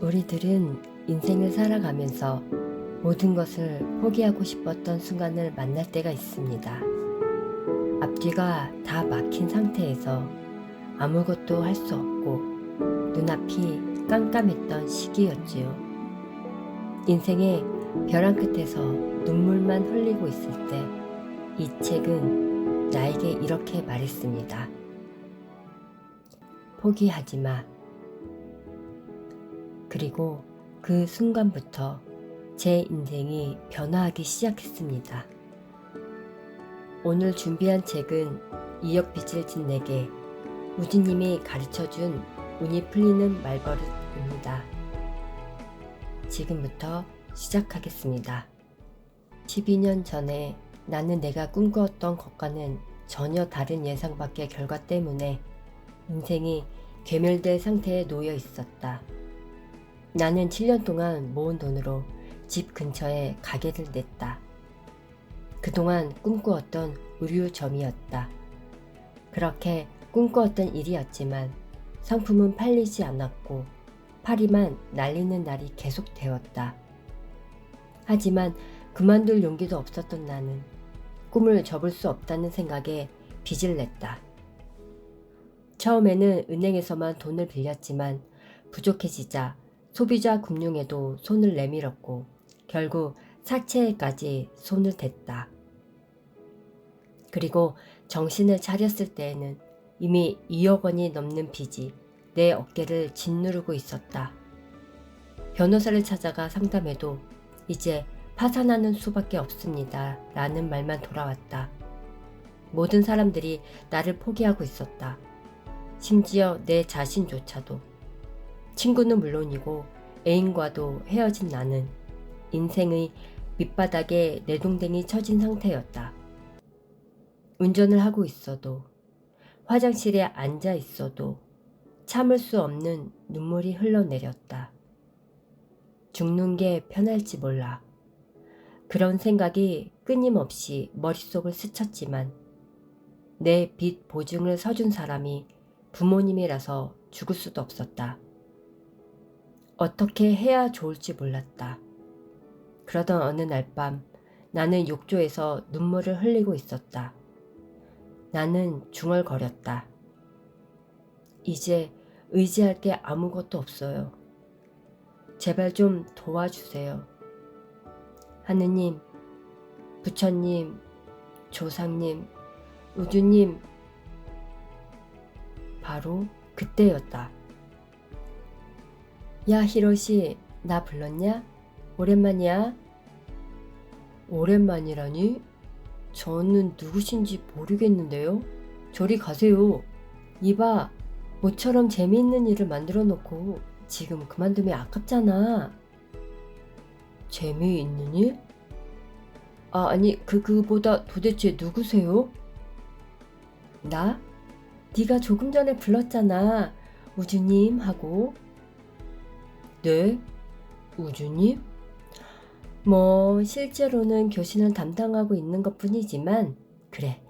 우리들은 인생을 살아가면서 모든 것을 포기하고 싶었던 순간을 만날 때가 있습니다. 앞뒤가 다 막힌 상태에서 아무것도 할 수 없고 눈앞이 깜깜했던 시기였지요. 인생의 벼랑 끝에서 눈물만 흘리고 있을 때 이 책은 나에게 이렇게 말했습니다. 포기하지 마. 그리고 그 순간부터 제 인생이 변화하기 시작했습니다. 오늘 준비한 책은 이역빚을 진 내게 우주님이 가르쳐준 운이 풀리는 말버릇입니다. 지금부터 시작하겠습니다. 12년 전에 나는 내가 꿈꾸었던 것과는 전혀 다른 예상 밖의 결과 때문에 인생이 괴멸될 상태에 놓여 있었다. 나는 7년 동안 모은 돈으로 집 근처에 가게를 냈다. 그동안 꿈꾸었던 의류점이었다. 그렇게 꿈꾸었던 일이었지만 상품은 팔리지 않았고 파리만 날리는 날이 계속되었다. 하지만 그만둘 용기도 없었던 나는 꿈을 접을 수 없다는 생각에 빚을 냈다. 처음에는 은행에서만 돈을 빌렸지만 부족해지자 소비자 금융에도 손을 내밀었고 결국 사채에까지 손을 댔다. 그리고 정신을 차렸을 때에는 이미 2억 원이 넘는 빚이 내 어깨를 짓누르고 있었다. 변호사를 찾아가 상담해도 이제 파산하는 수밖에 없습니다. 라는 말만 돌아왔다. 모든 사람들이 나를 포기하고 있었다. 심지어 내 자신조차도. 친구는 물론이고 애인과도 헤어진 나는 인생의 밑바닥에 내동댕이 처진 상태였다. 운전을 하고 있어도 화장실에 앉아 있어도 참을 수 없는 눈물이 흘러내렸다. 죽는 게 편할지 몰라. 그런 생각이 끊임없이 머릿속을 스쳤지만 내 빚 보증을 서준 사람이 부모님이라서 죽을 수도 없었다. 어떻게 해야 좋을지 몰랐다. 그러던 어느 날 밤 나는 욕조에서 눈물을 흘리고 있었다. 나는 중얼거렸다. 이제 의지할 게 아무것도 없어요. 제발 좀 도와주세요. 하느님, 부처님, 조상님, 우주님. 바로 그때였다. 야 히로시, 나 불렀냐? 오랜만이야. 오랜만이라니? 저는 누구신지 모르겠는데요. 저리 가세요. 이봐, 모처럼 재미있는 일을 만들어 놓고 지금 그만두면 아깝잖아. 재미있는 일? 아니 그보다 도대체 누구세요? 나? 네가 조금 전에 불렀잖아. 우주님 하고. 네? 우주님? 뭐 실제로는 교신을 담당하고 있는 것뿐이지만 그래,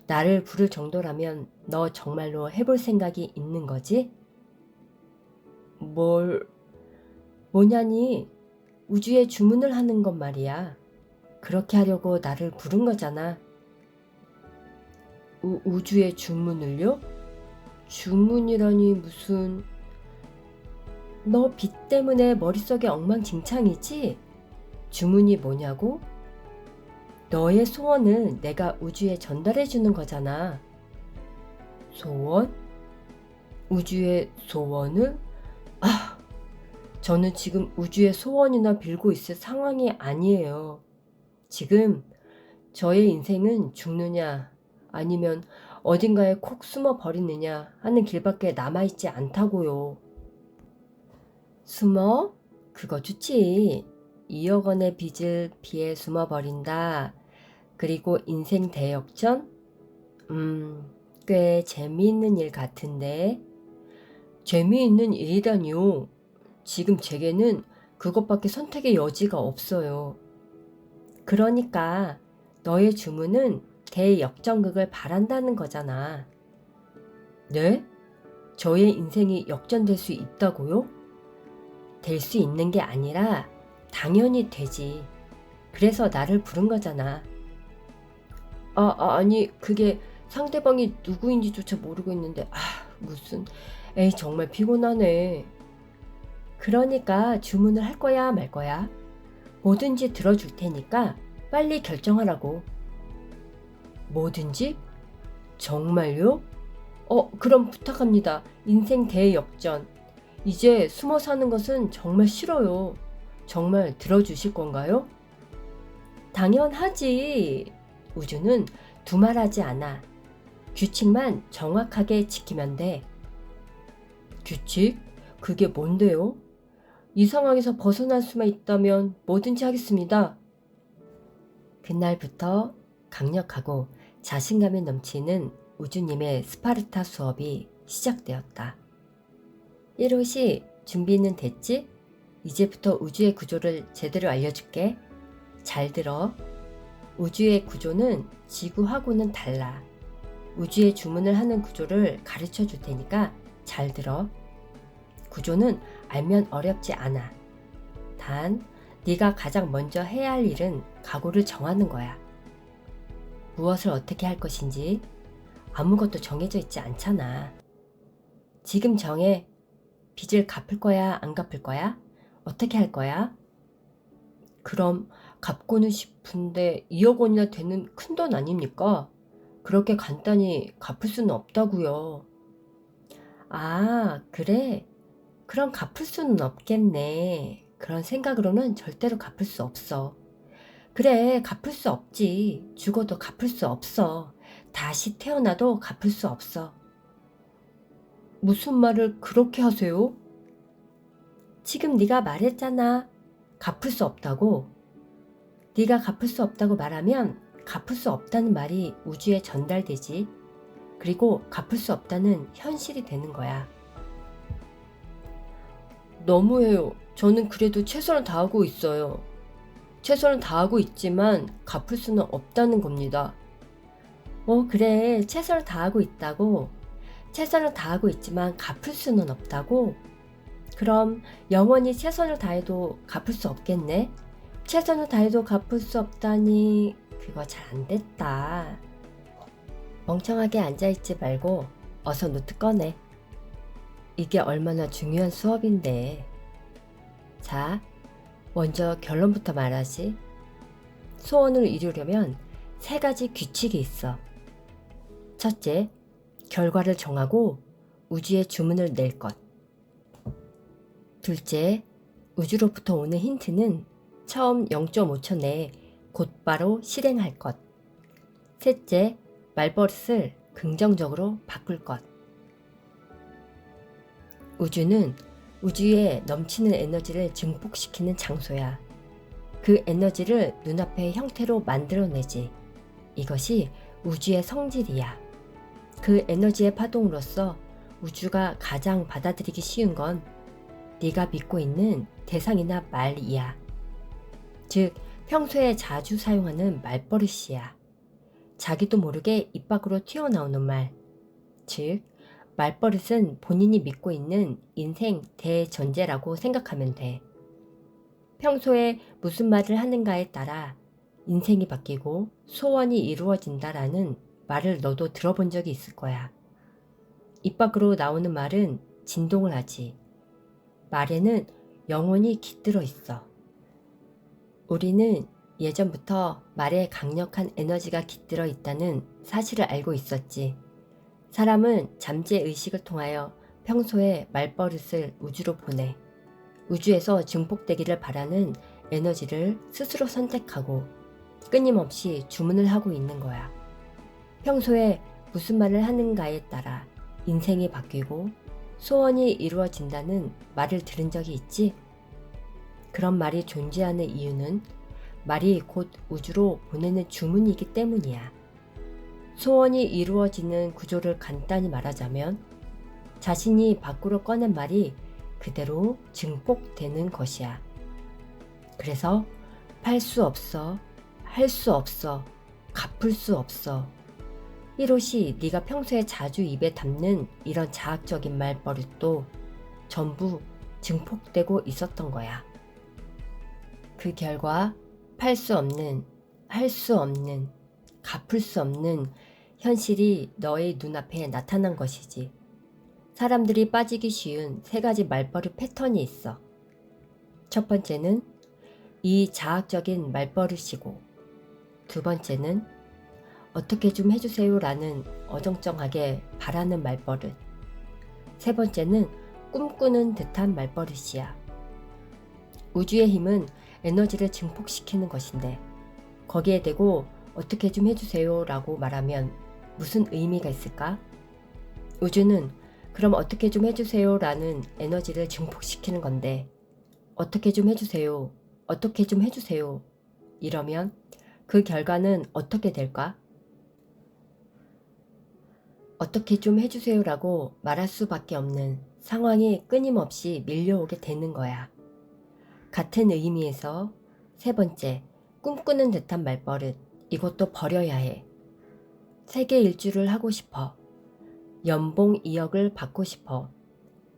나를 부를 정도라면 너 정말로 해볼 생각이 있는 거지? 뭐냐니? 우주에 주문을 하는 것 말이야. 그렇게 하려고 나를 부른 거잖아. 우주에 주문을요? 주문이라니 무슨... 너 빚 때문에 머릿속에 엉망진창이지? 주문이 뭐냐고? 너의 소원을 내가 우주에 전달해 주는 거잖아. 소원? 우주의 소원을? 저는 지금 우주의 소원이나 빌고 있을 상황이 아니에요. 지금 저의 인생은 죽느냐 아니면 어딘가에 콕 숨어 버리느냐 하는 길밖에 남아있지 않다고요. 숨어? 그거 좋지. 2억 원의 빚을 피해 숨어버린다. 그리고 인생 대역전? 꽤 재미있는 일 같은데. 재미있는 일이라니요. 지금 제게는 그것밖에 선택의 여지가 없어요. 그러니까 너의 주문은 대역전극을 바란다는 거잖아. 네? 저의 인생이 역전될 수 있다고요? 될 수 있는 게 아니라 당연히 되지. 그래서 나를 부른 거잖아. 아니, 그게 상대방이 누구인지조차 모르고 있는데, 무슨, 에이, 정말 피곤하네. 그러니까 주문을 할 거야, 말 거야? 뭐든지 들어줄 테니까 빨리 결정하라고. 뭐든지? 정말요? 그럼 부탁합니다. 인생 대역전. 이제 숨어 사는 것은 정말 싫어요. 정말 들어주실 건가요? 당연하지. 우주는 두말하지 않아. 규칙만 정확하게 지키면 돼. 규칙? 그게 뭔데요? 이 상황에서 벗어날 수만 있다면 뭐든지 하겠습니다. 그날부터 강력하고 자신감이 넘치는 우주님의 스파르타 수업이 시작되었다. 1호시 준비는 됐지? 이제부터 우주의 구조를 제대로 알려줄게. 잘 들어. 우주의 구조는 지구하고는 달라. 우주의 주문을 하는 구조를 가르쳐 줄 테니까 잘 들어. 구조는 알면 어렵지 않아. 단, 네가 가장 먼저 해야 할 일은 각오를 정하는 거야. 무엇을 어떻게 할 것인지 아무것도 정해져 있지 않잖아. 지금 정해. 빚을 갚을 거야, 안 갚을 거야? 어떻게 할 거야? 그럼 갚고는 싶은데 2억 원이나 되는 큰돈 아닙니까? 그렇게 간단히 갚을 수는 없다고요. 아, 그래? 그럼 갚을 수는 없겠네. 그런 생각으로는 절대로 갚을 수 없어. 그래, 갚을 수 없지. 죽어도 갚을 수 없어. 다시 태어나도 갚을 수 없어. 무슨 말을 그렇게 하세요? 지금 네가 말했잖아. 갚을 수 없다고. 네가 갚을 수 없다고 말하면 갚을 수 없다는 말이 우주에 전달되지. 그리고 갚을 수 없다는 현실이 되는 거야. 너무해요. 저는 그래도 최선을 다하고 있어요. 최선을 다하고 있지만 갚을 수는 없다는 겁니다. 그래. 최선을 다하고 있다고. 최선을 다하고 있지만 갚을 수는 없다고. 그럼 영원히 최선을 다해도 갚을 수 없겠네? 최선을 다해도 갚을 수 없다니 그거 잘 안 됐다. 멍청하게 앉아있지 말고 어서 노트 꺼내. 이게 얼마나 중요한 수업인데. 자, 먼저 결론부터 말하지. 소원을 이루려면 3가지 규칙이 있어. 첫째, 결과를 정하고 우주에 주문을 낼 것. 둘째, 우주로부터 오는 힌트는 처음 0.5초 내에 곧바로 실행할 것. 셋째, 말버릇을 긍정적으로 바꿀 것. 우주는 우주에 넘치는 에너지를 증폭시키는 장소야. 그 에너지를 눈앞의 형태로 만들어내지. 이것이 우주의 성질이야. 그 에너지의 파동으로서 우주가 가장 받아들이기 쉬운 건 네가 믿고 있는 대상이나 말이야. 즉, 평소에 자주 사용하는 말버릇이야. 자기도 모르게 입 밖으로 튀어나오는 말. 즉, 말버릇은 본인이 믿고 있는 인생 대전제라고 생각하면 돼. 평소에 무슨 말을 하는가에 따라 인생이 바뀌고 소원이 이루어진다라는 말을 너도 들어본 적이 있을 거야. 입 밖으로 나오는 말은 진동을 하지. 말에는 영혼이 깃들어 있어. 우리는 예전부터 말에 강력한 에너지가 깃들어 있다는 사실을 알고 있었지. 사람은 잠재 의식을 통하여 평소에 말버릇을 우주로 보내. 우주에서 증폭되기를 바라는 에너지를 스스로 선택하고 끊임없이 주문을 하고 있는 거야. 평소에 무슨 말을 하는가에 따라 인생이 바뀌고 소원이 이루어진다는 말을 들은 적이 있지? 그런 말이 존재하는 이유는 말이 곧 우주로 보내는 주문이기 때문이야. 소원이 이루어지는 구조를 간단히 말하자면 자신이 밖으로 꺼낸 말이 그대로 증폭되는 것이야. 그래서 팔 수 없어, 할 수 없어, 갚을 수 없어. 이롯이 네가 평소에 자주 입에 담는 이런 자학적인 말버릇도 전부 증폭되고 있었던 거야. 그 결과 팔 수 없는, 할 수 없는, 갚을 수 없는 현실이 너의 눈앞에 나타난 것이지. 사람들이 빠지기 쉬운 3가지 말버릇 패턴이 있어. 첫 번째는 이 자학적인 말버릇이고, 두 번째는 어떻게 좀 해주세요 라는 어정쩡하게 바라는 말버릇, 세 번째는 꿈꾸는 듯한 말버릇이야. 우주의 힘은 에너지를 증폭시키는 것인데 거기에 대고 어떻게 좀 해주세요 라고 말하면 무슨 의미가 있을까? 우주는 그럼 어떻게 좀 해주세요 라는 에너지를 증폭시키는 건데 어떻게 좀 해주세요, 어떻게 좀 해주세요 이러면 그 결과는 어떻게 될까? 어떻게 좀 해주세요 라고 말할 수밖에 없는 상황이 끊임없이 밀려오게 되는 거야. 같은 의미에서 세 번째, 꿈꾸는 듯한 말버릇, 이것도 버려야 해. 세계 일주를 하고 싶어. 연봉 2억을 받고 싶어.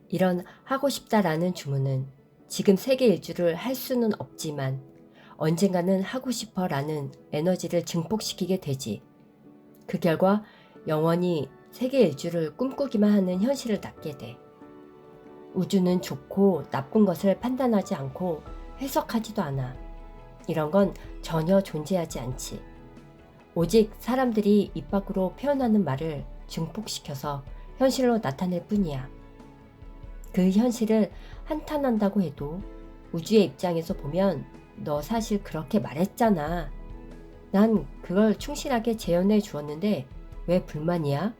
이런 하고 싶다라는 주문은 지금 세계 일주를 할 수는 없지만 언젠가는 하고 싶어 라는 에너지를 증폭시키게 되지. 그 결과 영원히 세계 일주를 꿈꾸기만 하는 현실을 낳게 돼. 우주는 좋고 나쁜 것을 판단하지 않고 해석하지도 않아. 이런 건 전혀 존재하지 않지. 오직 사람들이 입 밖으로 표현하는 말을 증폭시켜서 현실로 나타낼 뿐이야. 그 현실을 한탄한다고 해도 우주의 입장에서 보면 너 사실 그렇게 말했잖아. 난 그걸 충실하게 재현해 주었는데 왜 불만이야?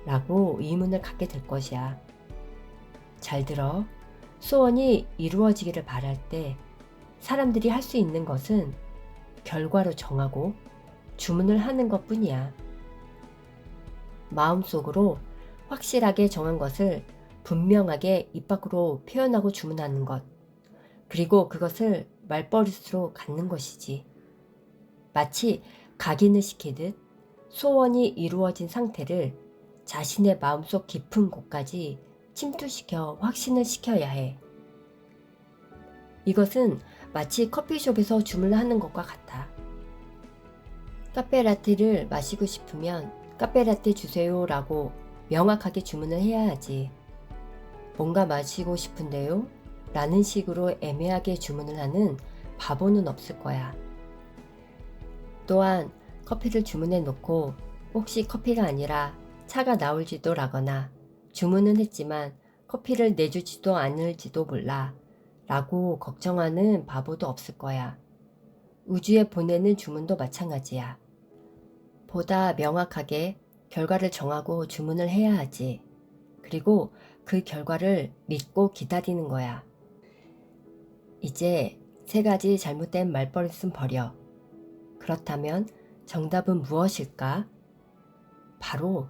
라고 의문을 갖게 될 것이야. 잘 들어. 소원이 이루어지기를 바랄 때 사람들이 할 수 있는 것은 결과로 정하고 주문을 하는 것 뿐이야. 마음속으로 확실하게 정한 것을 분명하게 입 밖으로 표현하고 주문하는 것, 그리고 그것을 말버릇으로 갖는 것이지. 마치 각인을 시키듯 소원이 이루어진 상태를 자신의 마음속 깊은 곳까지 침투시켜 확신을 시켜야 해. 이것은 마치 커피숍에서 주문하는 것과 같아. 카페라떼를 마시고 싶으면 카페라떼 주세요 라고 명확하게 주문을 해야 하지. 뭔가 마시고 싶은데요? 라는 식으로 애매하게 주문을 하는 바보는 없을 거야. 또한 커피를 주문해 놓고 혹시 커피가 아니라 차가 나올지도 라거나 주문은 했지만 커피를 내주지도 않을지도 몰라 라고 걱정하는 바보도 없을 거야. 우주에 보내는 주문도 마찬가지야. 보다 명확하게 결과를 정하고 주문을 해야 하지. 그리고 그 결과를 믿고 기다리는 거야. 이제 3가지 잘못된 말버릇은 버려. 그렇다면 정답은 무엇일까? 바로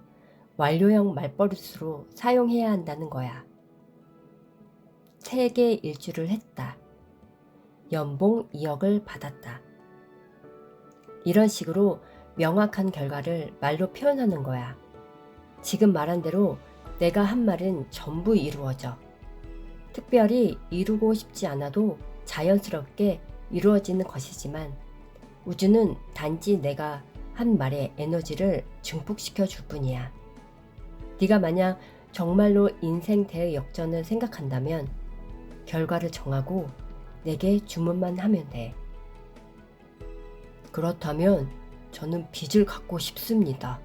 완료형 말버릇으로 사용해야 한다는 거야. 세계 일주를 했다. 연봉 2억을 받았다. 이런 식으로 명확한 결과를 말로 표현하는 거야. 지금 말한 대로 내가 한 말은 전부 이루어져. 특별히 이루고 싶지 않아도 자연스럽게 이루어지는 것이지만 우주는 단지 내가 한 말의 에너지를 증폭시켜 줄 뿐이야. 네가 만약 정말로 인생 대역전을 생각한다면 결과를 정하고 내게 주문만 하면 돼. 그렇다면 저는 빚을 갚고 싶습니다.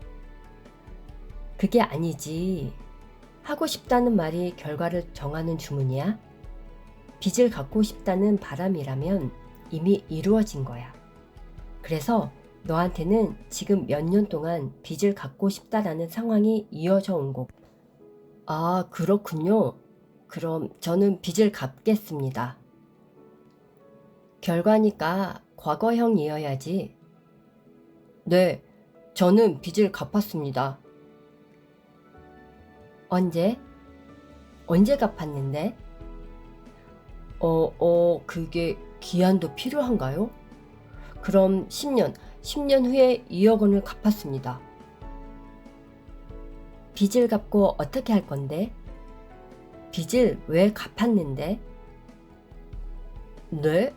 그게 아니지. 하고 싶다는 말이 결과를 정하는 주문이야? 빚을 갚고 싶다는 바람이라면 이미 이루어진 거야. 그래서 너한테는 지금 몇 년 동안 빚을 갚고 싶다라는 상황이 이어져 온 거고. 아, 그렇군요. 그럼 저는 빚을 갚겠습니다. 결과니까 과거형이어야지. 네, 저는 빚을 갚았습니다. 언제? 언제 갚았는데? 그게 기한도 필요한가요? 그럼 10년 후에 2억 원을 갚았습니다. 빚을 갚고 어떻게 할 건데? 빚을 왜 갚았는데? 네?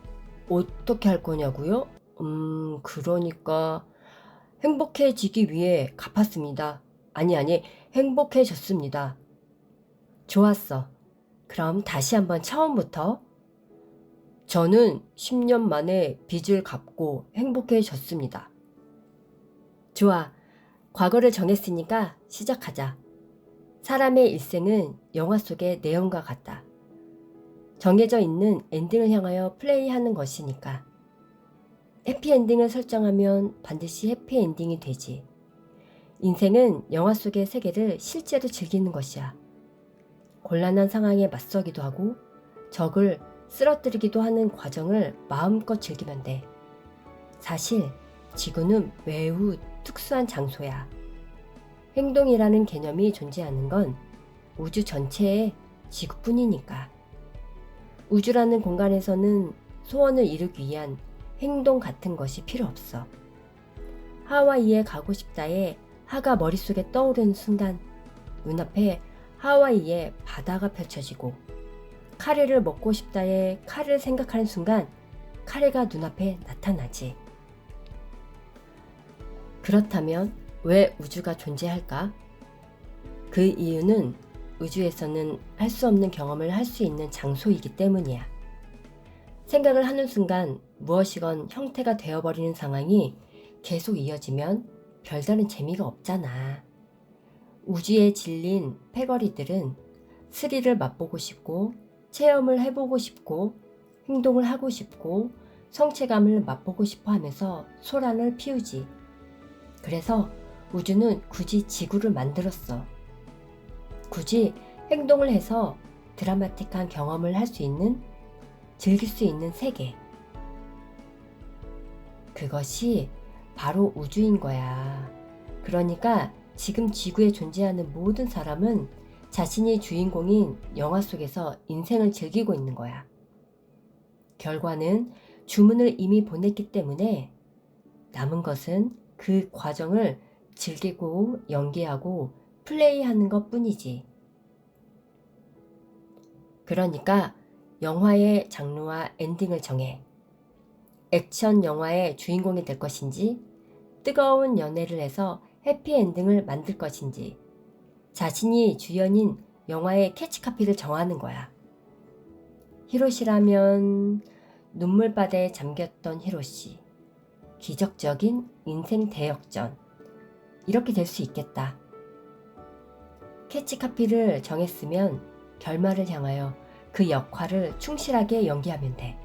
어떻게 할 거냐고요? 그러니까 행복해지기 위해 갚았습니다. 아니, 행복해졌습니다. 좋았어. 그럼 다시 한번 처음부터. 저는 10년 만에 빚을 갚고 행복해졌습니다. 좋아. 과거를 정했으니까 시작하자. 사람의 일생은 영화 속의 내용과 같다. 정해져 있는 엔딩을 향하여 플레이하는 것이니까. 해피엔딩을 설정하면 반드시 해피엔딩이 되지. 인생은 영화 속의 세계를 실제로 즐기는 것이야. 곤란한 상황에 맞서기도 하고 적을 쓰러뜨리기도 하는 과정을 마음껏 즐기면 돼. 사실 지구는 매우 특수한 장소야. 행동이라는 개념이 존재하는 건 우주 전체의 지구뿐이니까. 우주라는 공간에서는 소원을 이루기 위한 행동 같은 것이 필요 없어. 하와이에 가고 싶다에 하가 머릿속에 떠오르는 순간 눈앞에 하와이의 바다가 펼쳐지고, 카레를 먹고 싶다에 카레를 생각하는 순간 카레가 눈앞에 나타나지. 그렇다면 왜 우주가 존재할까? 그 이유는 우주에서는 할 수 없는 경험을 할 수 있는 장소이기 때문이야. 생각을 하는 순간 무엇이건 형태가 되어버리는 상황이 계속 이어지면 별다른 재미가 없잖아. 우주에 질린 패거리들은 스릴을 맛보고 싶고, 체험을 해보고 싶고, 행동을 하고 싶고, 성취감을 맛보고 싶어 하면서 소란을 피우지. 그래서 우주는 굳이 지구를 만들었어. 굳이 행동을 해서 드라마틱한 경험을 할 수 있는, 즐길 수 있는 세계. 그것이 바로 우주인 거야. 그러니까 지금 지구에 존재하는 모든 사람은 자신이 주인공인 영화 속에서 인생을 즐기고 있는 거야. 결과는 주문을 이미 보냈기 때문에 남은 것은 그 과정을 즐기고 연기하고 플레이하는 것 뿐이지. 그러니까 영화의 장르와 엔딩을 정해. 액션 영화의 주인공이 될 것인지, 뜨거운 연애를 해서 해피엔딩을 만들 것인지, 자신이 주연인 영화의 캐치카피를 정하는 거야. 히로시라면 눈물바다에 잠겼던 히로시, 기적적인 인생 대역전, 이렇게 될 수 있겠다. 캐치카피를 정했으면 결말을 향하여 그 역할을 충실하게 연기하면 돼.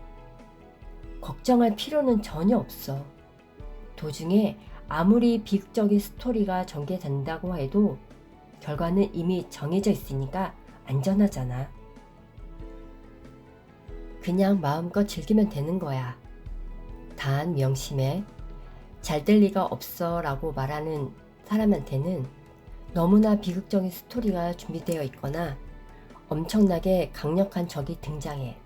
걱정할 필요는 전혀 없어. 도중에 아무리 비극적인 스토리가 전개된다고 해도 결과는 이미 정해져 있으니까 안전하잖아. 그냥 마음껏 즐기면 되는 거야. 단 명심해. 잘 될 리가 없어 라고 말하는 사람한테는 너무나 비극적인 스토리가 준비되어 있거나 엄청나게 강력한 적이 등장해.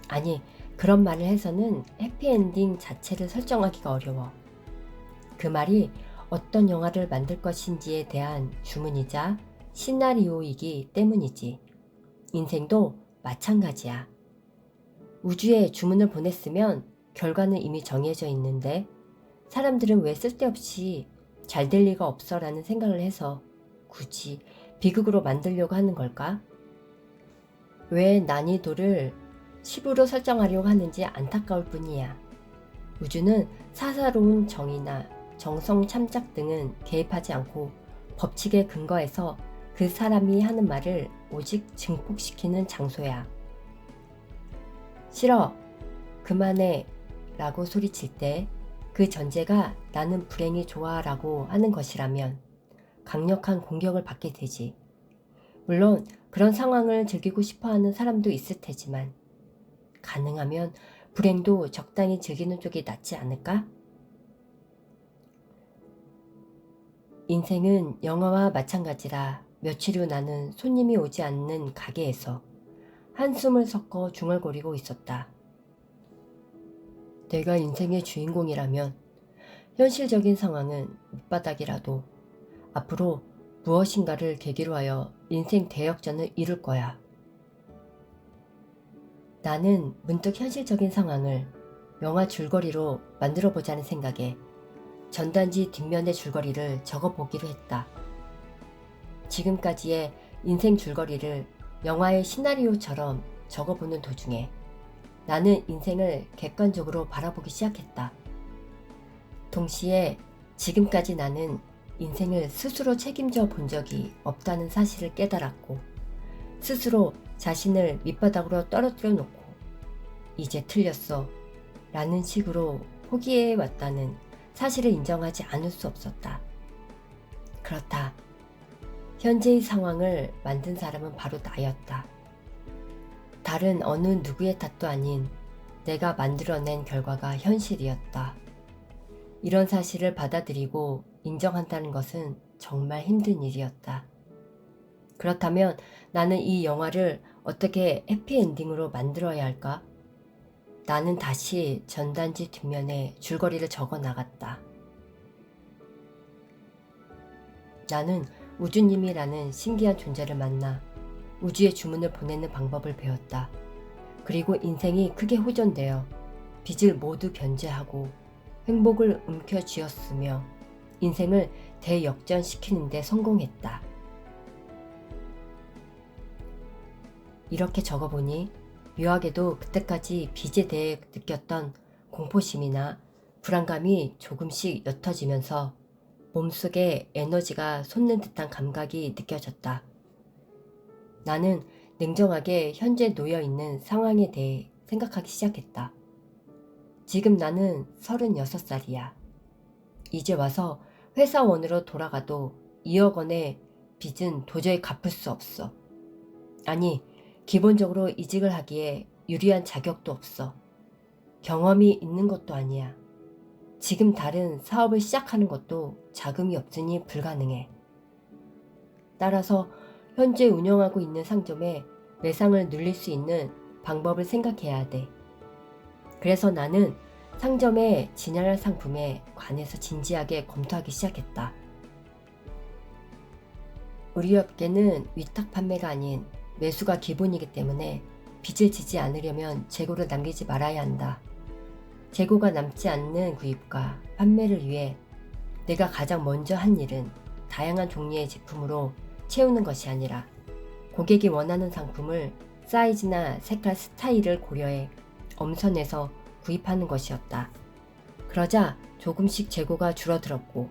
아니, 그런 말을 해서는 해피엔딩 자체를 설정하기가 어려워. 그 말이 어떤 영화를 만들 것인지에 대한 주문이자 시나리오이기 때문이지. 인생도 마찬가지야. 우주에 주문을 보냈으면 결과는 이미 정해져 있는데 사람들은 왜 쓸데없이 잘 될 리가 없어 라는 생각을 해서 굳이 비극으로 만들려고 하는 걸까? 왜 난이도를 10으로 설정하려고 하는지 안타까울 뿐이야. 우주는 사사로운 정의나 정성 참작 등은 개입하지 않고 법칙에 근거해서 그 사람이 하는 말을 오직 증폭시키는 장소야. 싫어, 그만해 라고 소리칠 때 그 전제가 나는 불행이 좋아 라고 하는 것이라면 강력한 공격을 받게 되지. 물론 그런 상황을 즐기고 싶어하는 사람도 있을 테지만 가능하면 불행도 적당히 즐기는 쪽이 낫지 않을까? 인생은 영화와 마찬가지라 며칠 후 나는 손님이 오지 않는 가게에서 한숨을 섞어 중얼거리고 있었다. 내가 인생의 주인공이라면 현실적인 상황은 밑바닥이라도 앞으로 무엇인가를 계기로 하여 인생 대역전을 이룰 거야. 나는 문득 현실적인 상황을 영화 줄거리로 만들어 보자는 생각에 전단지 뒷면의 줄거리를 적어보기로 했다. 지금까지의 인생 줄거리를 영화의 시나리오처럼 적어보는 도중에 나는 인생을 객관적으로 바라보기 시작했다. 동시에 지금까지 나는 인생을 스스로 책임져 본 적이 없다는 사실을 깨달았고, 스스로 자신을 밑바닥으로 떨어뜨려 놓고 이제 틀렸어 라는 식으로 포기해 왔다는 사실을 인정하지 않을 수 없었다. 그렇다. 현재의 상황을 만든 사람은 바로 나였다. 다른 어느 누구의 탓도 아닌 내가 만들어낸 결과가 현실이었다. 이런 사실을 받아들이고 인정한다는 것은 정말 힘든 일이었다. 그렇다면 나는 이 영화를 어떻게 해피엔딩으로 만들어야 할까? 나는 다시 전단지 뒷면에 줄거리를 적어 나갔다. 나는 우주님이라는 신기한 존재를 만나 우주에 주문을 보내는 방법을 배웠다. 그리고 인생이 크게 호전되어 빚을 모두 변제하고 행복을 움켜쥐었으며 인생을 대역전시키는 데 성공했다. 이렇게 적어보니 묘하게도 그때까지 빚에 대해 느꼈던 공포심이나 불안감이 조금씩 옅어지면서 몸속에 에너지가 솟는 듯한 감각이 느껴졌다. 나는 냉정하게 현재 놓여있는 상황에 대해 생각하기 시작했다. 지금 나는 36살이야. 이제 와서 회사원으로 돌아가도 2억 원의 빚은 도저히 갚을 수 없어. 아니, 기본적으로 이직을 하기에 유리한 자격도 없어. 경험이 있는 것도 아니야. 지금 다른 사업을 시작하는 것도 자금이 없으니 불가능해. 따라서 현재 운영하고 있는 상점에 매상을 늘릴 수 있는 방법을 생각해야 돼. 그래서 나는 상점의 진열할 상품에 관해서 진지하게 검토하기 시작했다. 우리 업계는 위탁 판매가 아닌 매수가 기본이기 때문에 빚을 지지 않으려면 재고를 남기지 말아야 한다. 재고가 남지 않는 구입과 판매를 위해 내가 가장 먼저 한 일은 다양한 종류의 제품으로 채우는 것이 아니라 고객이 원하는 상품을 사이즈나 색깔, 스타일을 고려해 엄선해서 구입하는 것이었다. 그러자 조금씩 재고가 줄어들었고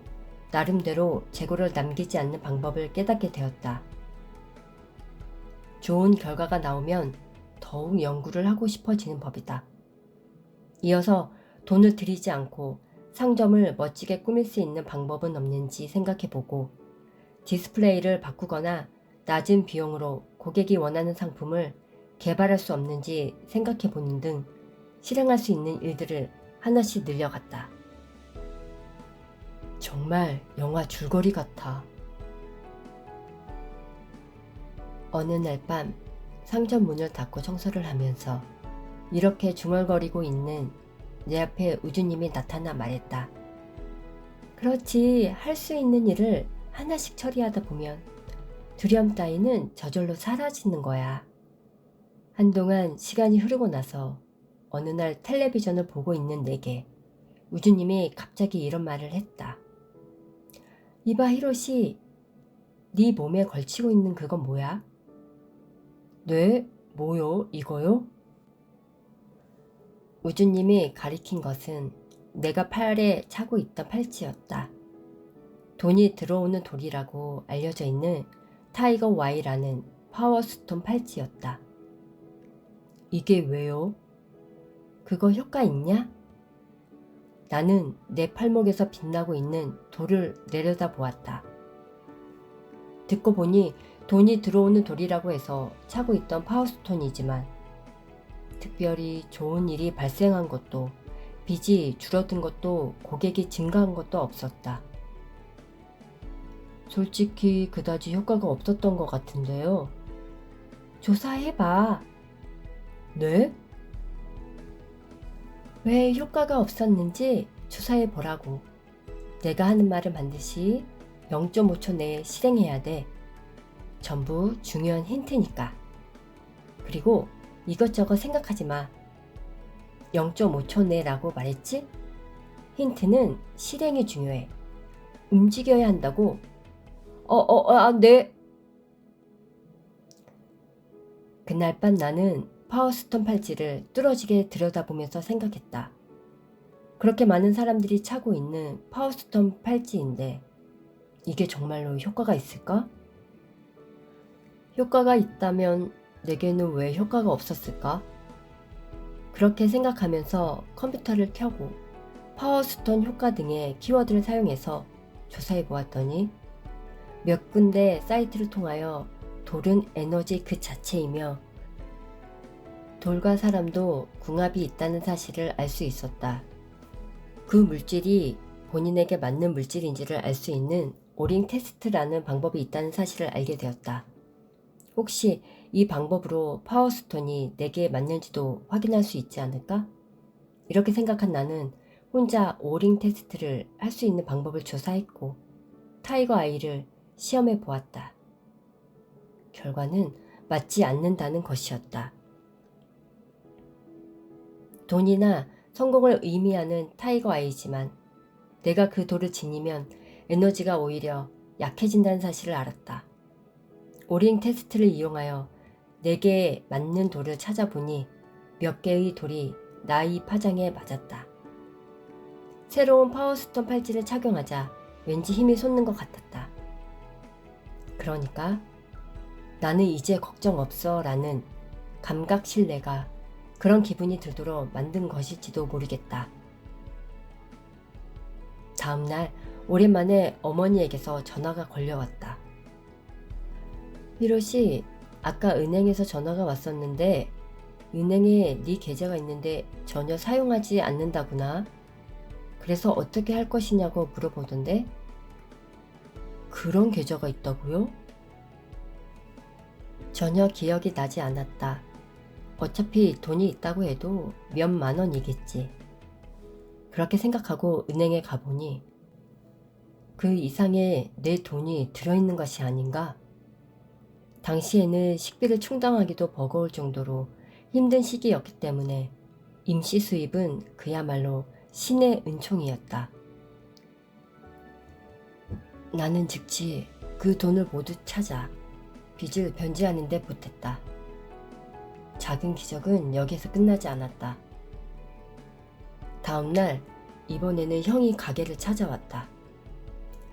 나름대로 재고를 남기지 않는 방법을 깨닫게 되었다. 좋은 결과가 나오면 더욱 연구를 하고 싶어지는 법이다. 이어서 돈을 들이지 않고 상점을 멋지게 꾸밀 수 있는 방법은 없는지 생각해보고 디스플레이를 바꾸거나 낮은 비용으로 고객이 원하는 상품을 개발할 수 없는지 생각해보는 등 실행할 수 있는 일들을 하나씩 늘려갔다. 정말 영화 줄거리 같아. 어느 날 밤 상점 문을 닫고 청소를 하면서 이렇게 중얼거리고 있는 내 앞에 우주님이 나타나 말했다. 그렇지, 할 수 있는 일을 하나씩 처리하다 보면 두려움 따위는 저절로 사라지는 거야. 한동안 시간이 흐르고 나서 어느 날 텔레비전을 보고 있는 내게 우주님이 갑자기 이런 말을 했다. 이봐 히로시, 네 몸에 걸치고 있는 그건 뭐야? 네? 뭐요? 이거요? 우주님이 가리킨 것은 내가 팔에 차고 있던 팔찌였다. 돈이 들어오는 돌이라고 알려져 있는 타이거 Y라는 파워스톤 팔찌였다. 이게 왜요? 그거 효과 있냐? 나는 내 팔목에서 빛나고 있는 돌을 내려다 보았다. 듣고 보니 돈이 들어오는 돌이라고 해서 차고 있던 파워스톤이지만 특별히 좋은 일이 발생한 것도 빚이 줄어든 것도 고객이 증가한 것도 없었다. 솔직히 그다지 효과가 없었던 것 같은데요. 조사해봐. 네? 왜 효과가 없었는지 조사해보라고. 내가 하는 말을 반드시 0.5초 내에 실행해야 돼. 전부 중요한 힌트니까. 그리고 이것저것 생각하지 마. 0.5초 내라고 말했지? 힌트는 실행이 중요해. 움직여야 한다고. 네. 그날 밤 나는 파워스톤 팔찌를 뚫어지게 들여다보면서 생각했다. 그렇게 많은 사람들이 차고 있는 파워스톤 팔찌인데 이게 정말로 효과가 있을까? 효과가 있다면 내게는 왜 효과가 없었을까? 그렇게 생각하면서 컴퓨터를 켜고 파워스톤 효과 등의 키워드를 사용해서 조사해 보았더니 몇 군데 사이트를 통하여 돌은 에너지 그 자체이며 돌과 사람도 궁합이 있다는 사실을 알 수 있었다. 그 물질이 본인에게 맞는 물질인지를 알 수 있는 오링 테스트라는 방법이 있다는 사실을 알게 되었다. 혹시 이 방법으로 파워스톤이 내게 맞는지도 확인할 수 있지 않을까? 이렇게 생각한 나는 혼자 오링 테스트를 할 수 있는 방법을 조사했고 타이거 아이를 시험해 보았다. 결과는 맞지 않는다는 것이었다. 돈이나 성공을 의미하는 타이거 아이지만 내가 그 돌을 지니면 에너지가 오히려 약해진다는 사실을 알았다. 오링 테스트를 이용하여 내게 맞는 돌을 찾아보니 몇 개의 돌이 나의 파장에 맞았다. 새로운 파워스톤 팔찌를 착용하자 왠지 힘이 솟는 것 같았다. 그러니까 나는 이제 걱정 없어 라는 감각 신뢰가 그런 기분이 들도록 만든 것일지도 모르겠다. 다음날 오랜만에 어머니에게서 전화가 걸려왔다. 히로시, 아까 은행에서 전화가 왔었는데 은행에 네 계좌가 있는데 전혀 사용하지 않는다구나. 그래서 어떻게 할 것이냐고 물어보던데. 그런 계좌가 있다고요? 전혀 기억이 나지 않았다. 어차피 돈이 있다고 해도 몇만 원이겠지. 그렇게 생각하고 은행에 가보니 그 이상의 내 돈이 들어있는 것이 아닌가? 당시에는 식비를 충당하기도 버거울 정도로 힘든 시기였기 때문에 임시 수입은 그야말로 신의 은총이었다. 나는 즉시 그 돈을 모두 찾아 빚을 변제하는 데 보탰다. 작은 기적은 여기서 끝나지 않았다. 다음날 이번에는 형이 가게를 찾아왔다.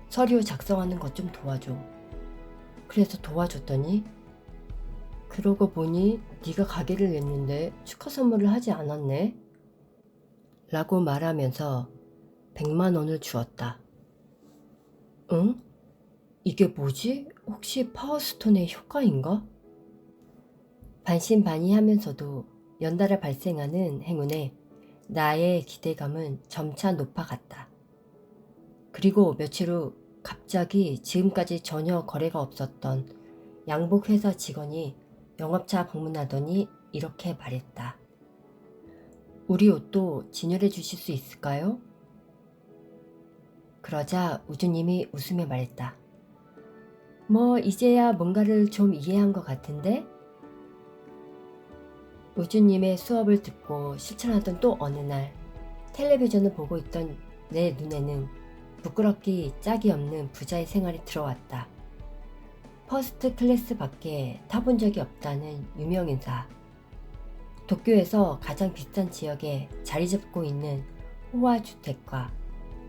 서류 작성하는 것 좀 도와줘. 그래서 도와줬더니 그러고 보니 네가 가게를 냈는데 축하 선물을 하지 않았네? 라고 말하면서 100만 원을 주었다. 응? 이게 뭐지? 혹시 파워스톤의 효과인가? 반신반의하면서도 연달아 발생하는 행운에 나의 기대감은 점차 높아갔다. 그리고 며칠 후 갑자기 지금까지 전혀 거래가 없었던 양복회사 직원이 영업차 방문하더니 이렇게 말했다. 우리 옷도 진열해 주실 수 있을까요? 그러자 우주님이 웃으며 말했다. 뭐 이제야 뭔가를 좀 이해한 것 같은데? 우주님의 수업을 듣고 실천하던 또 어느 날 텔레비전을 보고 있던 내 눈에는 부끄럽기 짝이 없는 부자의 생활이 들어왔다. 퍼스트 클래스 밖에 타본 적이 없다는 유명인사. 도쿄에서 가장 비싼 지역에 자리 잡고 있는 호화주택과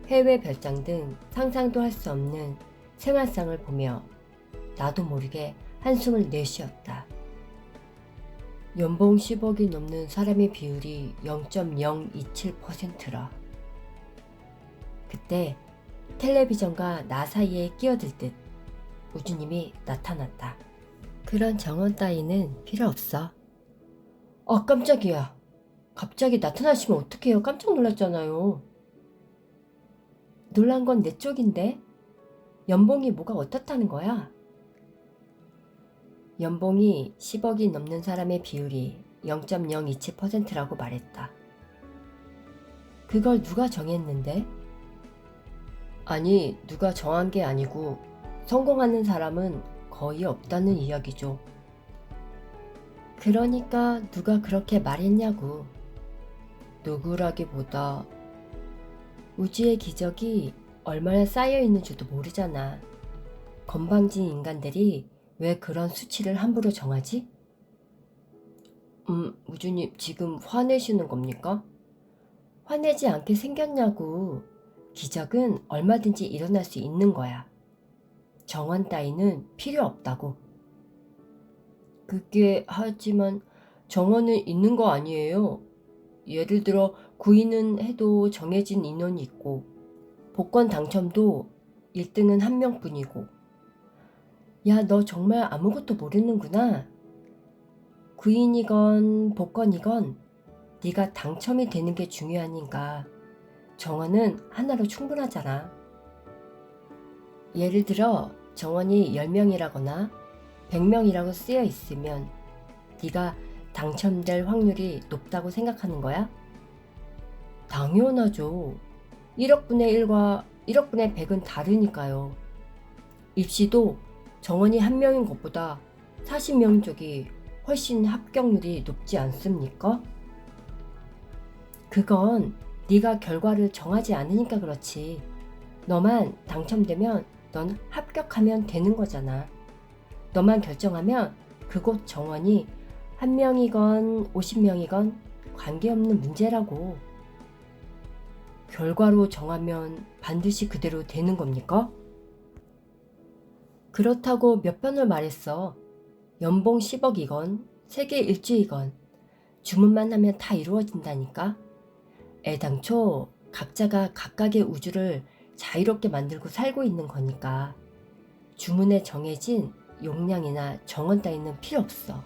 해외 별장 등 상상도 할 수 없는 생활상을 보며 나도 모르게 한숨을 내쉬었다. 연봉 10억이 넘는 사람의 비율이 0.027%라. 그때 텔레비전과 나 사이에 끼어들 듯 우주님이 나타났다. 그런 정원 따위는 필요 없어. 깜짝이야. 갑자기 나타나시면 어떡해요. 깜짝 놀랐잖아요. 놀란 건 내 쪽인데? 연봉이 뭐가 어떻다는 거야? 연봉이 10억이 넘는 사람의 비율이 0.027%라고 말했다. 그걸 누가 정했는데? 아니, 누가 정한 게 아니고 성공하는 사람은 거의 없다는 이야기죠. 그러니까 누가 그렇게 말했냐고. 누구라기보다 우주의 기적이 얼마나 쌓여 있는지도 모르잖아. 건방진 인간들이 왜 그런 수치를 함부로 정하지? 우주님 지금 화내시는 겁니까? 화내지 않게 생겼냐고. 기적은 얼마든지 일어날 수 있는 거야. 정원 따위는 필요 없다고. 그게 하지만 정원은 있는 거 아니에요? 예를 들어 구인은 해도 정해진 인원이 있고 복권 당첨도 1등은 한 명뿐이고. 야, 너 정말 아무것도 모르는구나. 구인이건 복권이건 네가 당첨이 되는 게 중요하니까 정원은 하나로 충분하잖아. 예를 들어 정원이 10명이라거나 100명이라고 쓰여 있으면 네가 당첨될 확률이 높다고 생각하는 거야? 당연하죠. 1억분의 1과 1억분의 100은 다르니까요. 입시도 정원이 한 명인 것보다 40명인 쪽이 훨씬 합격률이 높지 않습니까? 그건 네가 결과를 정하지 않으니까 그렇지. 너만 당첨되면 넌 합격하면 되는 거잖아. 너만 결정하면 그곳 정원이 한 명이건 50명이건 관계없는 문제라고. 결과로 정하면 반드시 그대로 되는 겁니까? 그렇다고 몇 번을 말했어. 연봉 10억이건 세계 일주이건 주문만 하면 다 이루어진다니까. 애당초 각자가 각각의 우주를 자유롭게 만들고 살고 있는 거니까 주문에 정해진 용량이나 정원 따위는 필요 없어.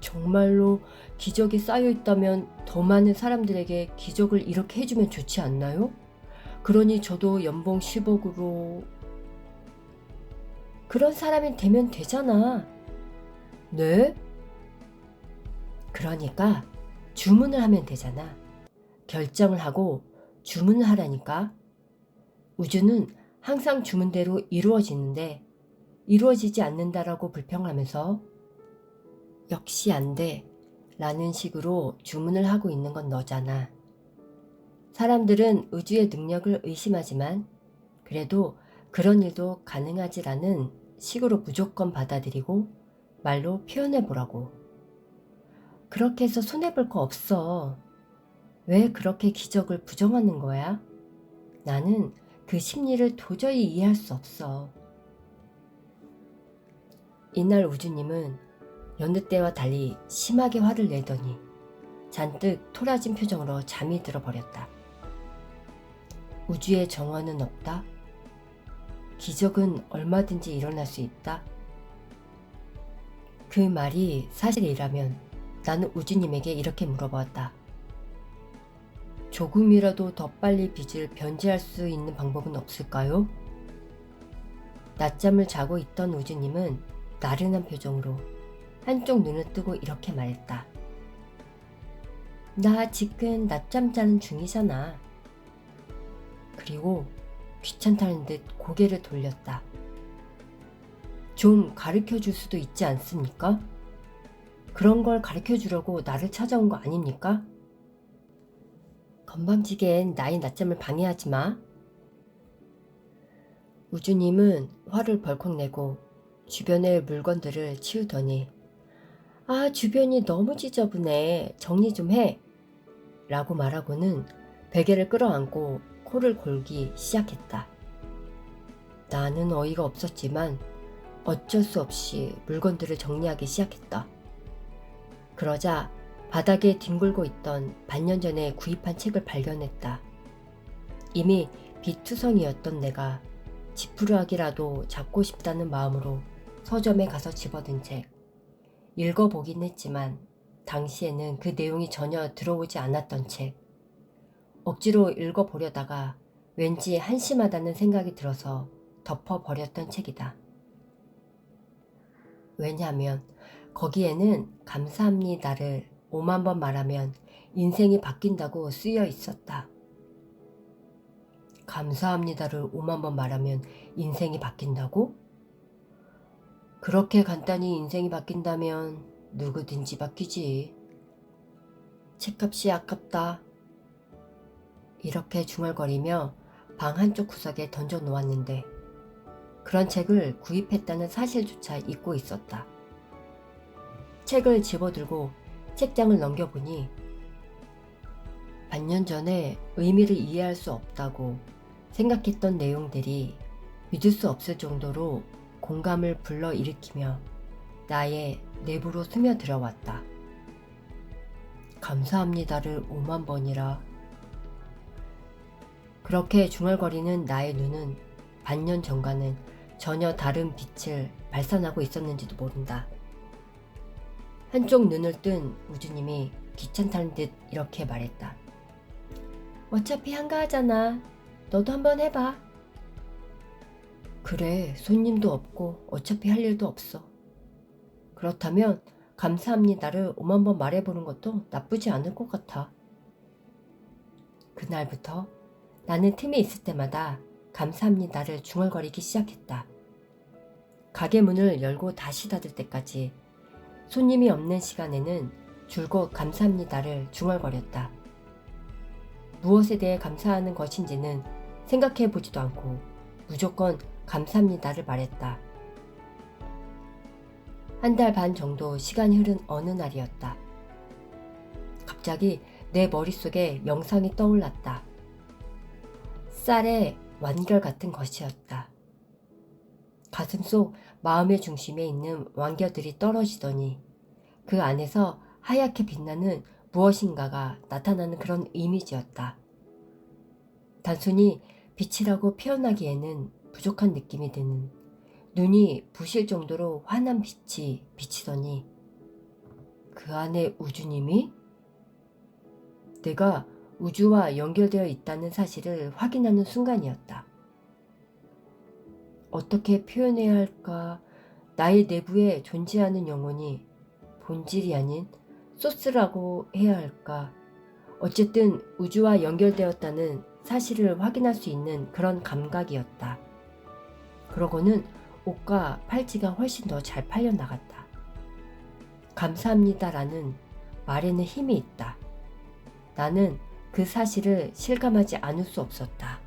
정말로 기적이 쌓여 있다면 더 많은 사람들에게 기적을 이렇게 해주면 좋지 않나요? 그러니 저도 연봉 10억으로 그런 사람이 되면 되잖아. 네? 그러니까 주문을 하면 되잖아. 결정을 하고 주문을 하라니까. 우주는 항상 주문대로 이루어지는데 이루어지지 않는다라고 불평하면서 역시 안 돼 라는 식으로 주문을 하고 있는 건 너잖아. 사람들은 우주의 능력을 의심하지만 그래도 그런 일도 가능하지라는 식으로 무조건 받아들이고 말로 표현해보라고. 그렇게 해서 손해볼 거 없어. 왜 그렇게 기적을 부정하는 거야? 나는 그 심리를 도저히 이해할 수 없어. 이날 우주님은 여느 때와 달리 심하게 화를 내더니 잔뜩 토라진 표정으로 잠이 들어버렸다. 우주의 정원은 없다. 기적은 얼마든지 일어날 수 있다. 그 말이 사실이라면 나는 우주님에게 이렇게 물어보았다. 조금이라도 더 빨리 빚을 변제할 수 있는 방법은 없을까요? 낮잠을 자고 있던 우주님은 나른한 표정으로 한쪽 눈을 뜨고 이렇게 말했다. 나 지금 낮잠 자는 중이잖아. 그리고 귀찮다는 듯 고개를 돌렸다. 좀 가르쳐 줄 수도 있지 않습니까? 그런 걸 가르쳐 주려고 나를 찾아온 거 아닙니까? 건방지게엔 나의 낮잠을 방해하지 마. 우주님은 화를 벌컥 내고 주변의 물건들을 치우더니 아, 주변이 너무 지저분해. 정리 좀 해. 라고 말하고는 베개를 끌어안고 코를 골기 시작했다. 나는 어이가 없었지만 어쩔 수 없이 물건들을 정리하기 시작했다. 그러자 바닥에 뒹굴고 있던 반년 전에 구입한 책을 발견했다. 이미 비투성이었던 내가 지푸라기라도 잡고 싶다는 마음으로 서점에 가서 집어든 책. 읽어보긴 했지만 당시에는 그 내용이 전혀 들어오지 않았던 책. 억지로 읽어보려다가 왠지 한심하다는 생각이 들어서 덮어버렸던 책이다. 왜냐하면 거기에는 감사합니다를 5만 번 말하면 인생이 바뀐다고 쓰여 있었다. 감사합니다를 5만 번 말하면 인생이 바뀐다고? 그렇게 간단히 인생이 바뀐다면 누구든지 바뀌지. 책값이 아깝다. 이렇게 중얼거리며 방 한쪽 구석에 던져 놓았는데 그런 책을 구입했다는 사실조차 잊고 있었다. 책을 집어들고 책장을 넘겨보니 반년 전에 의미를 이해할 수 없다고 생각했던 내용들이 믿을 수 없을 정도로 공감을 불러일으키며 나의 내부로 스며들어왔다. 감사합니다를 5만 번이라. 그렇게 중얼거리는 나의 눈은 반년 전과는 전혀 다른 빛을 발산하고 있었는지도 모른다. 한쪽 눈을 뜬 우주님이 귀찮다는 듯 이렇게 말했다. 어차피 한가하잖아. 너도 한번 해봐. 그래, 손님도 없고 어차피 할 일도 없어. 그렇다면 감사합니다를 5만 번 말해보는 것도 나쁘지 않을 것 같아. 그날부터 나는 틈이 있을 때마다 감사합니다를 중얼거리기 시작했다. 가게 문을 열고 다시 닫을 때까지 손님이 없는 시간에는 줄곧 감사합니다를 중얼거렸다. 무엇에 대해 감사하는 것인지는 생각해 보지도 않고 무조건 감사합니다를 말했다. 한 달 반 정도 시간이 흐른 어느 날이었다. 갑자기 내 머릿속에 영상이 떠올랐다. 쌀의 완결 같은 것이었다. 가슴 속 마음의 중심에 있는 완결들이 떨어지더니 그 안에서 하얗게 빛나는 무엇인가가 나타나는 그런 이미지였다. 단순히 빛이라고 표현하기에는 부족한 느낌이 드는 눈이 부실 정도로 환한 빛이 비치더니 그 안에 우주님이? 내가 우주와 연결되어 있다는 사실을 확인하는 순간이었다. 어떻게 표현해야 할까? 나의 내부에 존재하는 영혼이 본질이 아닌 소스라고 해야 할까? 어쨌든 우주와 연결되었다는 사실을 확인할 수 있는 그런 감각이었다. 그러고는 옷과 팔찌가 훨씬 더 잘 팔려나갔다. 감사합니다라는 말에는 힘이 있다. 나는 그 사실을 실감하지 않을 수 없었다.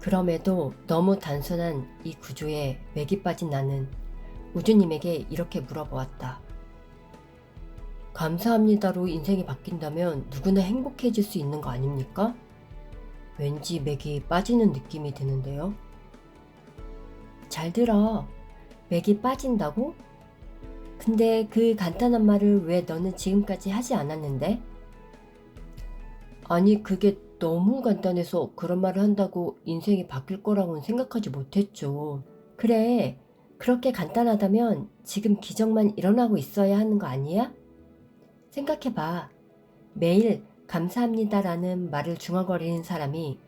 그럼에도 너무 단순한 이 구조에 맥이 빠진 나는 우주님에게 이렇게 물어보았다. 감사합니다로 인생이 바뀐다면 누구나 행복해질 수 있는 거 아닙니까? 왠지 맥이 빠지는 느낌이 드는데요. 잘 들어. 맥이 빠진다고? 근데 그 간단한 말을 왜 너는 지금까지 하지 않았는데? 아니, 그게 너무 간단해서 그런 말을 한다고 인생이 바뀔 거라고는 생각하지 못했죠. 그래, 그렇게 간단하다면 지금 기적만 일어나고 있어야 하는 거 아니야? 생각해봐. 매일 감사합니다라는 말을 중얼거리는 사람이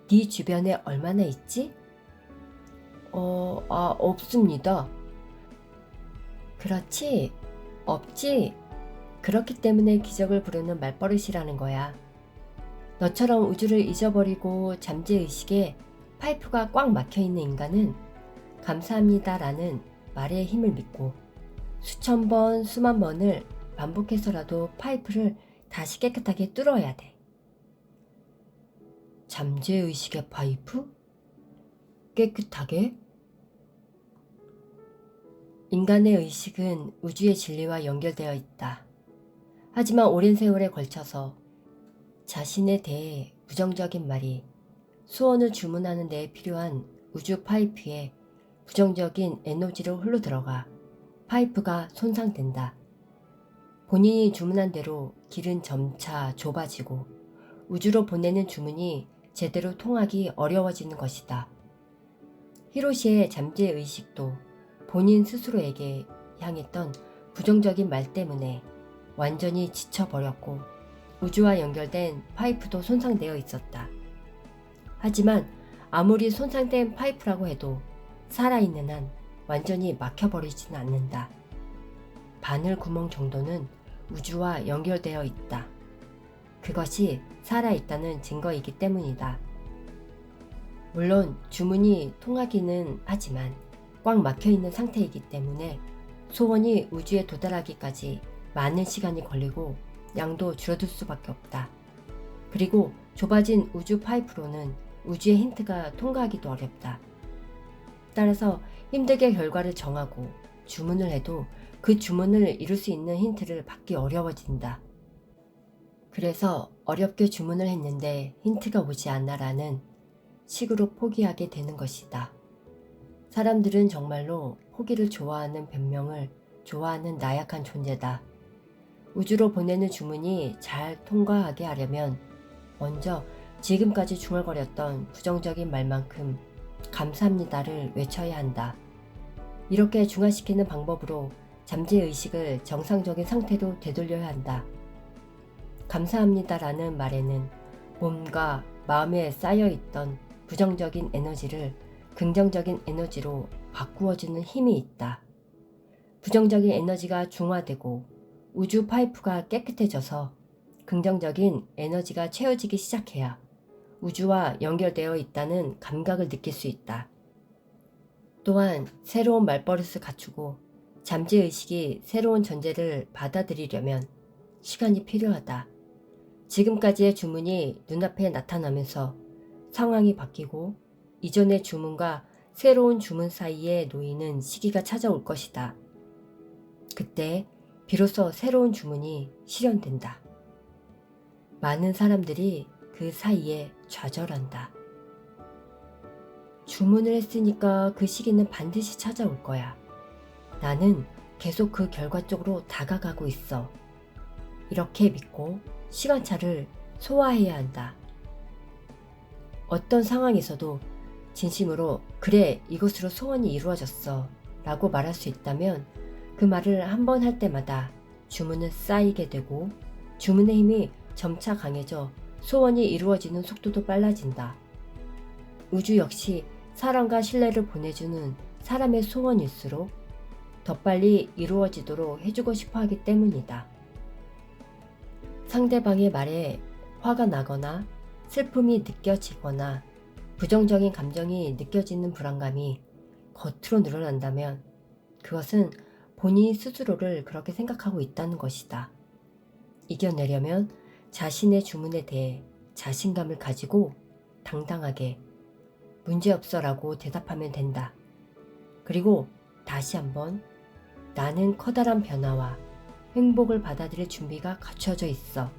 네 주변에 얼마나 있지? 없습니다. 그렇지? 없지? 그렇기 때문에 기적을 부르는 말버릇이라는 거야. 너처럼 우주를 잊어버리고 잠재의식에 파이프가 꽉 막혀있는 인간은 감사합니다라는 말의 힘을 믿고 수천 번, 수만 번을 반복해서라도 파이프를 다시 깨끗하게 뚫어야 돼. 잠재의식의 파이프? 깨끗하게? 인간의 의식은 우주의 진리와 연결되어 있다. 하지만 오랜 세월에 걸쳐서 자신에 대해 부정적인 말이 소원을 주문하는 데 필요한 우주 파이프에 부정적인 에너지로 흘러 들어가 파이프가 손상된다. 본인이 주문한 대로 길은 점차 좁아지고 우주로 보내는 주문이 제대로 통하기 어려워지는 것이다. 히로시의 잠재의식도 본인 스스로에게 향했던 부정적인 말 때문에 완전히 지쳐버렸고 우주와 연결된 파이프도 손상되어 있었다. 하지만 아무리 손상된 파이프라고 해도 살아있는 한 완전히 막혀버리지는 않는다. 바늘 구멍 정도는 우주와 연결되어 있다. 그것이 살아있다는 증거이기 때문이다. 물론 주문이 통하기는 하지만 꽉 막혀있는 상태이기 때문에 소원이 우주에 도달하기까지 많은 시간이 걸리고 양도 줄어들 수밖에 없다. 그리고 좁아진 우주 파이프로는 우주의 힌트가 통과하기도 어렵다. 따라서 힘들게 결과를 정하고 주문을 해도 그 주문을 이룰 수 있는 힌트를 받기 어려워진다. 그래서 어렵게 주문을 했는데 힌트가 오지 않아라는 식으로 포기하게 되는 것이다. 사람들은 정말로 포기를 좋아하는 변명을 좋아하는 나약한 존재다. 우주로 보내는 주문이 잘 통과하게 하려면 먼저 지금까지 중얼거렸던 부정적인 말만큼 감사합니다를 외쳐야 한다. 이렇게 중화시키는 방법으로 잠재의식을 정상적인 상태로 되돌려야 한다. 감사합니다라는 말에는 몸과 마음에 쌓여있던 부정적인 에너지를 긍정적인 에너지로 바꾸어주는 힘이 있다. 부정적인 에너지가 중화되고 우주 파이프가 깨끗해져서 긍정적인 에너지가 채워지기 시작해야 우주와 연결되어 있다는 감각을 느낄 수 있다. 또한 새로운 말버릇을 갖추고 잠재의식이 새로운 전제를 받아들이려면 시간이 필요하다. 지금까지의 주문이 눈앞에 나타나면서 상황이 바뀌고 이전의 주문과 새로운 주문 사이에 놓이는 시기가 찾아올 것이다. 그때 비로소 새로운 주문이 실현된다. 많은 사람들이 그 사이에 좌절한다. 주문을 했으니까 그 시기는 반드시 찾아올 거야. 나는 계속 그 결과 쪽으로 다가가고 있어. 이렇게 믿고 시간차를 소화해야 한다. 어떤 상황에서도 진심으로 그래 이것으로 소원이 이루어졌어 라고 말할 수 있다면 그 말을 한 번 할 때마다 주문은 쌓이게 되고 주문의 힘이 점차 강해져 소원이 이루어지는 속도도 빨라진다. 우주 역시 사랑과 신뢰를 보내주는 사람의 소원일수록 더 빨리 이루어지도록 해주고 싶어 하기 때문이다. 상대방의 말에 화가 나거나 슬픔이 느껴지거나 부정적인 감정이 느껴지는 불안감이 겉으로 드러난다면 그것은 본인이 스스로를 그렇게 생각하고 있다는 것이다. 이겨내려면 자신의 주문에 대해 자신감을 가지고 당당하게 문제없어 라고 대답하면 된다. 그리고 다시 한번 나는 커다란 변화와 행복을 받아들일 준비가 갖춰져 있어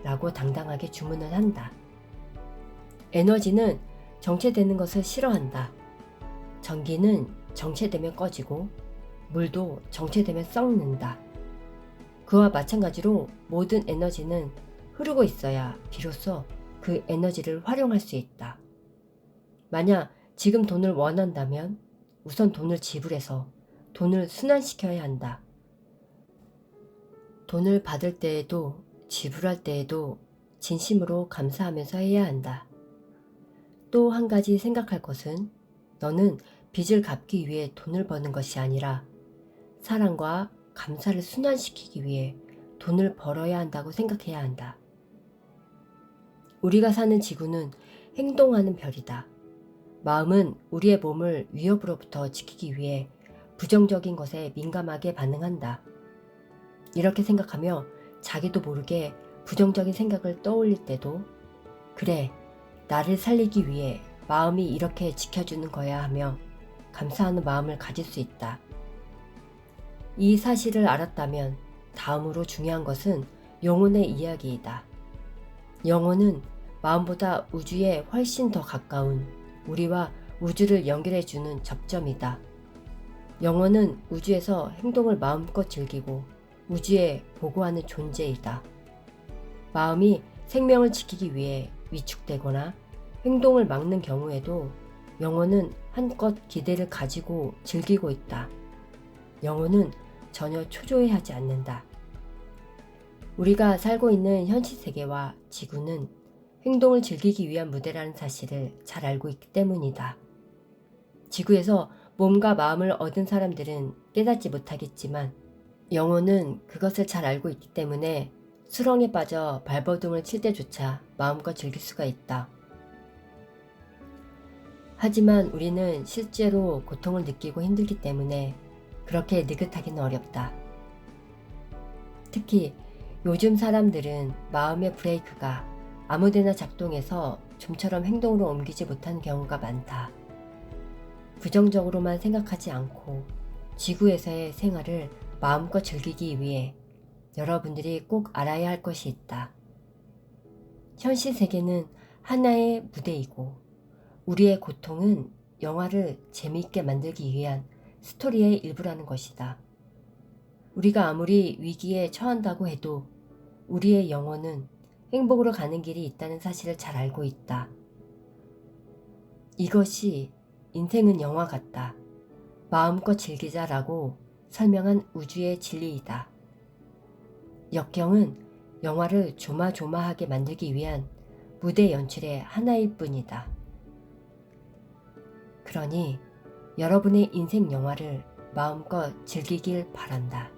라고 당당하게 주문을 한다. 에너지는 정체되는 것을 싫어한다. 전기는 정체되면 꺼지고 물도 정체되면 썩는다. 그와 마찬가지로 모든 에너지는 흐르고 있어야 비로소 그 에너지를 활용할 수 있다. 만약 지금 돈을 원한다면 우선 돈을 지불해서 돈을 순환시켜야 한다. 돈을 받을 때에도 지불할 때에도 진심으로 감사하면서 해야 한다. 또 한 가지 생각할 것은 너는 빚을 갚기 위해 돈을 버는 것이 아니라 사랑과 감사를 순환시키기 위해 돈을 벌어야 한다고 생각해야 한다. 우리가 사는 지구는 행동하는 별이다. 마음은 우리의 몸을 위협으로부터 지키기 위해 부정적인 것에 민감하게 반응한다. 이렇게 생각하며 자기도 모르게 부정적인 생각을 떠올릴 때도 그래, 나를 살리기 위해 마음이 이렇게 지켜주는 거야 하며 감사하는 마음을 가질 수 있다. 이 사실을 알았다면 다음으로 중요한 것은 영혼의 이야기이다. 영혼은 마음보다 우주에 훨씬 더 가까운 우리와 우주를 연결해주는 접점이다. 영혼은 우주에서 행동을 마음껏 즐기고 우주에 보고하는 존재이다. 마음이 생명을 지키기 위해 위축되거나 행동을 막는 경우에도 영혼은 한껏 기대를 가지고 즐기고 있다. 영혼은 전혀 초조해하지 않는다. 우리가 살고 있는 현실 세계와 지구는 행동을 즐기기 위한 무대라는 사실을 잘 알고 있기 때문이다. 지구에서 몸과 마음을 얻은 사람들은 깨닫지 못하겠지만 영혼은 그것을 잘 알고 있기 때문에 수렁에 빠져 발버둥을 칠 때조차 마음껏 즐길 수가 있다. 하지만 우리는 실제로 고통을 느끼고 힘들기 때문에 그렇게 느긋하기는 어렵다. 특히 요즘 사람들은 마음의 브레이크가 아무데나 작동해서 좀처럼 행동으로 옮기지 못하는 경우가 많다. 부정적으로만 생각하지 않고 지구에서의 생활을 마음껏 즐기기 위해 여러분들이 꼭 알아야 할 것이 있다. 현실 세계는 하나의 무대이고 우리의 고통은 영화를 재미있게 만들기 위한 스토리의 일부라는 것이다. 우리가 아무리 위기에 처한다고 해도 우리의 영혼은 행복으로 가는 길이 있다는 사실을 잘 알고 있다. 이것이 인생은 영화 같다. 마음껏 즐기자라고 설명한 우주의 진리이다. 역경은 영화를 조마조마하게 만들기 위한 무대 연출의 하나일 뿐이다. 그러니 여러분의 인생 영화를 마음껏 즐기길 바란다.